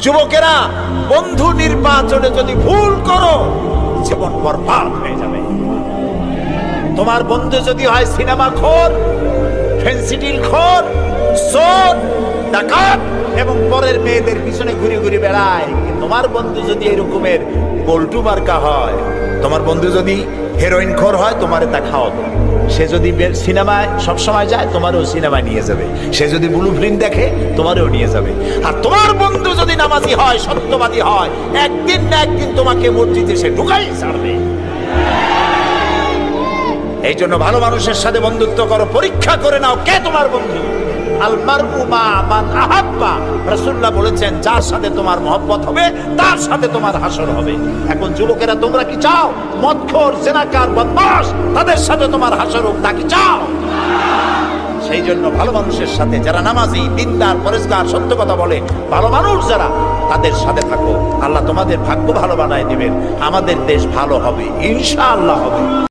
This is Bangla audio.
যুবকেরা, বন্ধু নির্বাচনে যদি ভুল করো জীবন বরবাদ হয়ে যাবে। তোমার বন্ধু যদি হয় সিনেমা খোর, ফেন্সিডিল খোর, চোর, ডাকাত এবং পরের মেয়েদের পিছনে ঘুরে ঘুরে বেড়ায়, তোমার বন্ধু যদি এরকমের পল্টু মার্কা হয়, তোমার বন্ধু যদি হেরোইন খোর হয়, তোমারে তা খাওয়াবো। সে যদি সিনেমায় সবসময় যায়, তোমারও সিনেমায় নিয়ে যাবে। সে যদি ব্লু ফিল্ম দেখে, তোমারও নিয়ে যাবে। আর তোমার বন্ধু যদি নামাজি হয়, সত্যবাদী হয়, একদিন না একদিন তোমাকে মসজিদে সে ঢুকাই ছাড়বে। এই জন্য ভালো মানুষের সাথে বন্ধুত্ব করো, পরীক্ষা করে নাও কে তোমার বন্ধু। আল মারউ মা মান আহাব্বা, রাসূলুল্লাহ বলেছেন যার সাথে তোমার মহব্বত হবে তার সাথে তোমার হাসর হবে। এখন যুবকেরা, তোমরা কি চাও মদখোর, জেনাকার, বদমাশ তাদের সাথে তোমার হাসর হোক? তা কি চাও? সেই জন্য ভালো মানুষের সাথে, যারা নামাজি, দিনদার, পরেজগার, সত্য কথা বলে, ভালো মানুষ যারা, তাদের সাথে থাকো। আল্লাহ তোমাদের ভাগ্য ভালো বানায় দিবেন। আমাদের দেশ ভালো হবে, ইনশাআল্লাহ হবে।